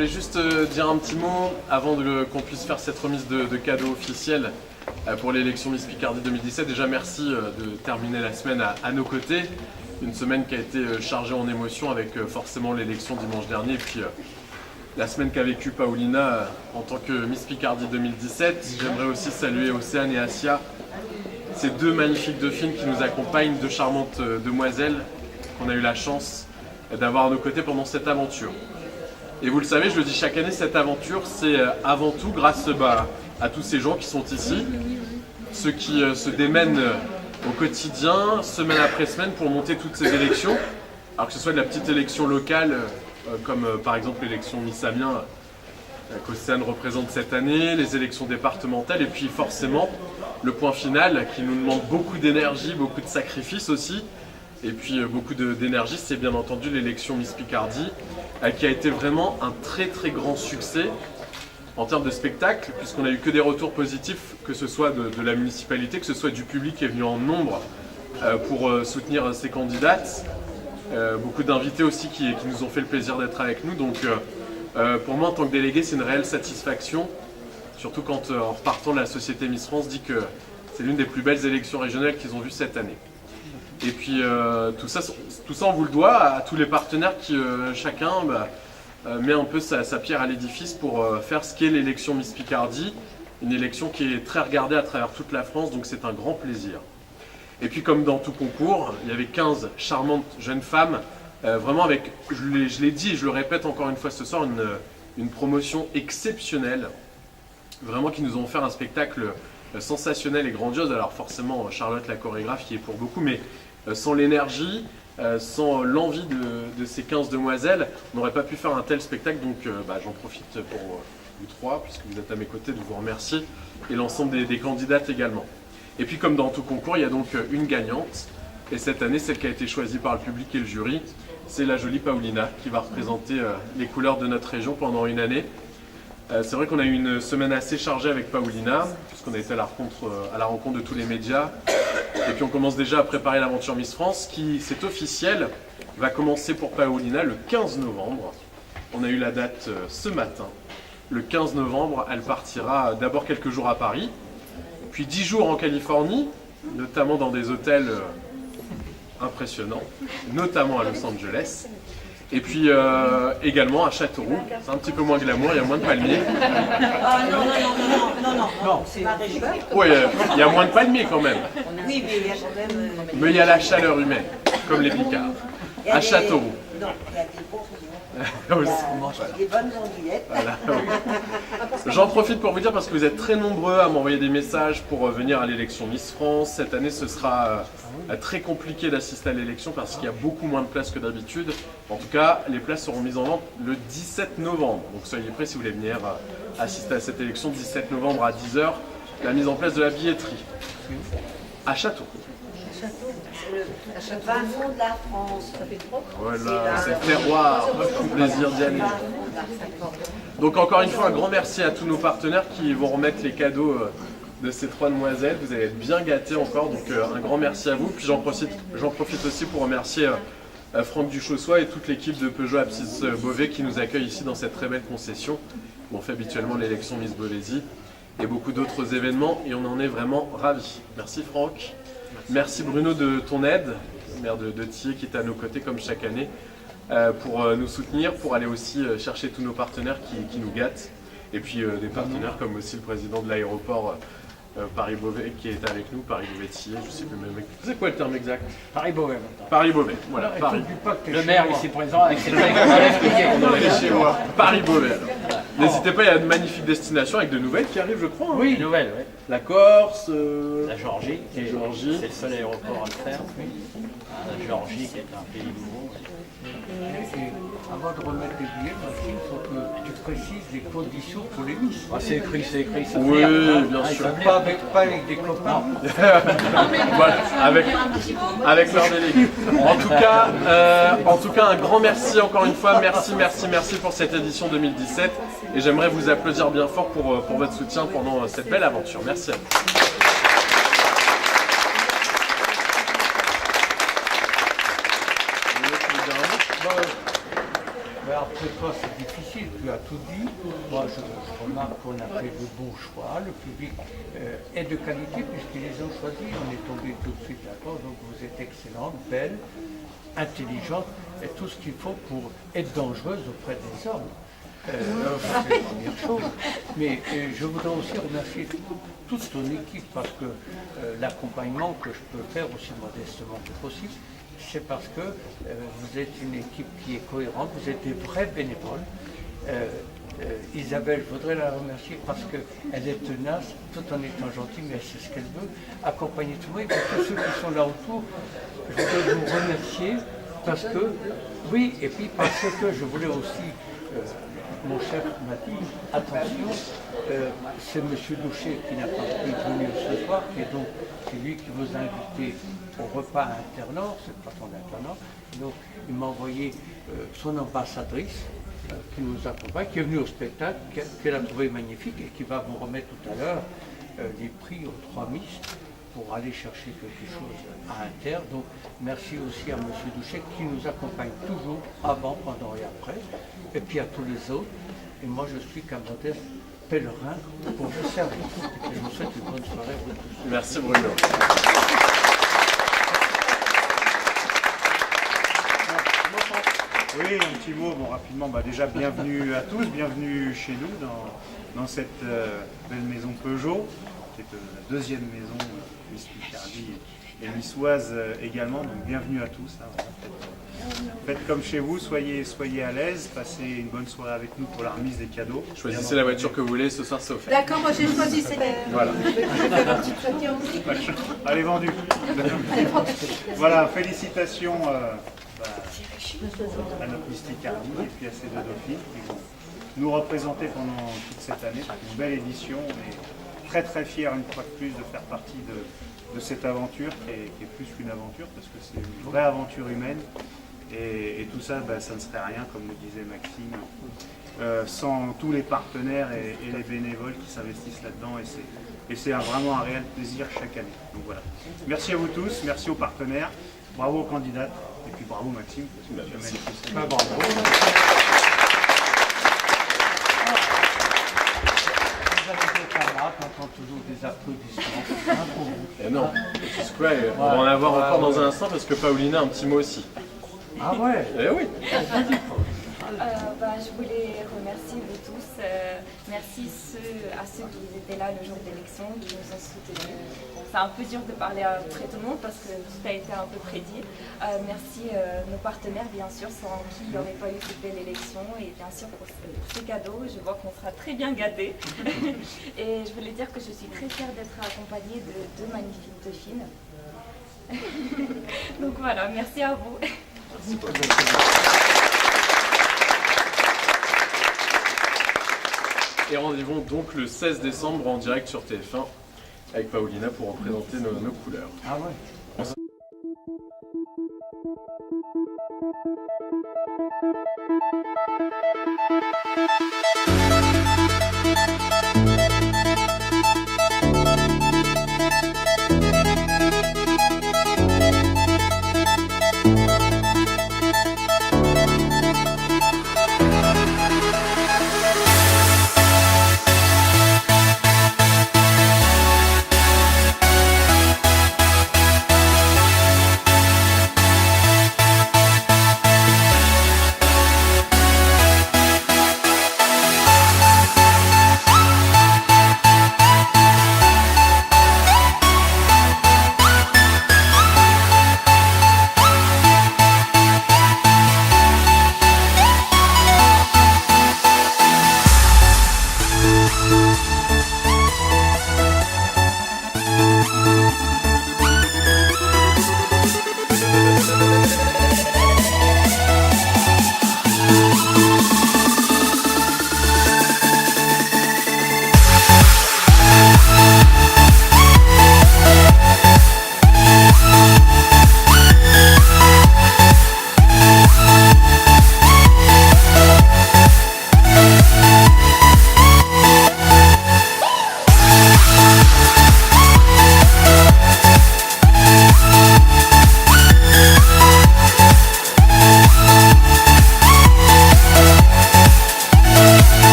voulais juste dire un petit mot avant qu'on puisse faire cette remise de cadeaux officiels pour l'élection Miss Picardie 2017. Déjà merci de terminer la semaine à nos côtés. Une semaine qui a été chargée en émotions avec forcément l'élection dimanche dernier et puis la semaine qu'a vécue Paulina en tant que Miss Picardie 2017. J'aimerais aussi saluer Océane et Asia, ces deux magnifiques dauphines qui nous accompagnent, deux charmantes demoiselles qu'on a eu la chance d'avoir à nos côtés pendant cette aventure. Et vous le savez, je le dis chaque année, cette aventure, c'est avant tout grâce à tous ces gens qui sont ici, ceux qui se démènent au quotidien, semaine après semaine, pour monter toutes ces élections. Alors que ce soit de la petite élection locale, comme par exemple l'élection Miss Amiens qu'Océane représente cette année, les élections départementales, et puis forcément le point final qui nous demande beaucoup d'énergie, beaucoup de sacrifices aussi, et puis beaucoup d'énergie, c'est bien entendu l'élection Miss Picardie, qui a été vraiment un très très grand succès en termes de spectacle, puisqu'on n'a eu que des retours positifs, que ce soit de la municipalité, que ce soit du public qui est venu en nombre pour soutenir ces candidates, beaucoup d'invités aussi qui nous ont fait le plaisir d'être avec nous, donc pour moi en tant que délégué c'est une réelle satisfaction, surtout quand en repartant la société Miss France dit que c'est l'une des plus belles élections régionales qu'ils ont vues cette année. Et puis tout ça on vous le doit à tous les partenaires qui chacun met un peu sa pierre à l'édifice pour faire ce qu'est l'élection Miss Picardie, une élection qui est très regardée à travers toute la France, donc c'est un grand plaisir. Et puis comme dans tout concours, il y avait 15 charmantes jeunes femmes, vraiment avec, je l'ai dit et je le répète encore une fois ce soir, une promotion exceptionnelle, vraiment qui nous ont offert un spectacle sensationnel et grandiose. Alors forcément Charlotte la chorégraphe qui est pour beaucoup, mais sans l'énergie, sans l'envie de ces 15 demoiselles, on n'aurait pas pu faire un tel spectacle, donc j'en profite pour vous trois, puisque vous êtes à mes côtés, de vous remercier, et l'ensemble des candidates également. Et puis comme dans tout concours, il y a donc une gagnante, et cette année, celle qui a été choisie par le public et le jury, c'est la jolie Paulina, qui va représenter les couleurs de notre région pendant une année. C'est vrai qu'on a eu une semaine assez chargée avec Paulina, puisqu'on a été à la rencontre de tous les médias. Et puis on commence déjà à préparer l'aventure Miss France, qui, c'est officiel, va commencer pour Paulina le 15 novembre. On a eu la date ce matin. Le 15 novembre, elle partira d'abord quelques jours à Paris, puis 10 jours en Californie, notamment dans des hôtels impressionnants, notamment à Los Angeles. Et puis également à Châteauroux, c'est un petit peu moins glamour, il y a moins de palmiers. Non, c'est la région. Oui, il y a moins de palmiers quand même. Oui, mais il y a quand même... Mais il y a la chaleur humaine, comme les Picards. À Châteauroux. Non, il y a des bons rions. Des bonnes andouillettes. Voilà. J'en profite pour vous dire, parce que vous êtes très nombreux à m'envoyer des messages pour venir à l'élection Miss France. Cette année, ce sera très compliqué d'assister à l'élection parce qu'il y a beaucoup moins de places que d'habitude. En tout cas, les places seront mises en vente le 17 novembre. Donc soyez prêts si vous voulez venir assister à cette élection, 17 novembre à 10 h, la mise en place de la billetterie. À Châteauroux. C'est le fin fond de la France. Voilà, c'est le terroir, tout plaisir d'y aller. Donc encore une fois, un grand merci à tous nos partenaires qui vont remettre les cadeaux de ces trois demoiselles. Vous allez être bien gâtés encore, donc un grand merci à vous. Puis j'en profite aussi pour remercier Franck Duchossois et toute l'équipe de Peugeot Apsis Beauvais qui nous accueille ici dans cette très belle concession où on fait habituellement l'élection Miss Beauvaisis et beaucoup d'autres événements, et on en est vraiment ravis. Merci Franck. Merci Bruno de ton aide, maire de Thiers qui est à nos côtés comme chaque année, pour nous soutenir, pour aller aussi chercher tous nos partenaires qui nous gâtent. Et puis des partenaires comme aussi le président de l'aéroport Paris-Beauvais qui est avec nous, Paris-Beauvais-Thiers, je sais plus même. C'est quoi le terme exact? Paris-Beauvais. Paris-Beauvais, voilà. Paris. Le maire ici présent avec ses collègues, on va l'expliquer. On en est chez moi. Paris-Beauvais. N'hésitez pas, il y a de magnifiques destinations avec de nouvelles qui arrivent, je crois. Hein. Oui, nouvelles, oui. La Corse, la Géorgie, c'est le seul aéroport à le faire. La Géorgie qui est un pays nouveau. Avant de remettre les billets, il faut que tu précises les conditions pour les Miss. Ah, c'est écrit, ça. Oui, bien sûr. Pas avec des copains. Voilà, avec leur délégué. En tout cas, un grand merci encore une fois. Merci pour cette édition 2017. Et j'aimerais vous applaudir bien fort pour votre soutien pendant cette belle aventure. Merci à vous. après toi, c'est difficile, tu as tout dit. Moi, je remarque qu'on a fait de bons choix. Le public est de qualité puisqu'ils les ont choisis. On est tombé tout de suite d'accord. Donc vous êtes excellente, belle, intelligente et tout ce qu'il faut pour être dangereuse auprès des hommes. C'est la première chose. Mais je voudrais aussi remercier toute ton équipe parce que l'accompagnement que je peux faire aussi modestement que possible, c'est parce que vous êtes une équipe qui est cohérente, vous êtes des vrais bénévoles. Isabelle, je voudrais la remercier parce qu'elle est tenace, tout en étant gentille, mais elle sait ce qu'elle veut, accompagner tout le monde. Et pour tous ceux qui sont là autour, je voudrais vous remercier parce que, oui, et puis parce que je voulais aussi, mon chef m'a dit, attention, c'est M. Douchet qui n'a pas pu venir ce soir, et donc c'est lui qui vous a invité au repas internat, c'est le patron d'internat. Donc il m'a envoyé son ambassadrice qui nous accompagne, qui est venue au spectacle, qu'elle a trouvé magnifique et qui va vous remettre tout à l'heure les prix aux 3 Miss pour aller chercher quelque chose à Inter. Donc merci aussi à M. Douchet qui nous accompagne toujours avant, pendant et après, et puis à tous les autres. Et moi je suis qu'un modeste pèlerin pour vous servir. Et je vous souhaite une bonne soirée à vous tous. Merci Bruno. Oui, un petit mot, bon, rapidement, déjà bienvenue à tous, bienvenue chez nous dans cette belle maison Peugeot, qui est la deuxième maison Miss Picardie et Missoise également, donc bienvenue à tous. Faites comme chez vous, soyez à l'aise, passez une bonne soirée avec nous pour la remise des cadeaux. Choisissez la voiture que vous voulez, ce soir c'est offert. D'accord, moi j'ai choisi cette. Voilà. Elle est vendue. Voilà, félicitations à notre Miss Picardie et puis à ces deux dauphines qui vont nous représenter pendant toute cette année. C'est une belle édition. On est très très fiers une fois de plus de faire partie de cette aventure qui est plus qu'une aventure parce que c'est une vraie aventure humaine. Et tout ça, ça ne serait rien, comme le disait Maxime, sans tous les partenaires et les bénévoles qui s'investissent là-dedans. Et c'est vraiment un réel plaisir chaque année. Donc voilà. Merci à vous tous, merci aux partenaires, bravo aux candidates, et puis bravo Maxime. Parce que merci. Bravo. Vous avez des camarades, on entend toujours des applaudissements. Pour vous. Et non, tu sais quoi, on va en avoir encore dans un instant parce que Paulina a un petit mot aussi. Ah ouais. Eh oui. Je voulais remercier vous tous. Merci à ceux qui étaient là le jour d'élection, qui nous ont soutenus. C'est un peu dur de parler après tout le monde parce que tout a été un peu prédit. Merci nos partenaires, bien sûr, sans qui il n'y aurait pas eu cette belle élection. Et bien sûr pour ces cadeaux, je vois qu'on sera très bien gâtés. Et je voulais dire que je suis très fière d'être accompagnée de deux magnifiques dauphines. Donc voilà, merci à vous. Et rendez-vous donc le 16 décembre en direct sur TF1 avec Paulina pour représenter nos couleurs. Ah ouais.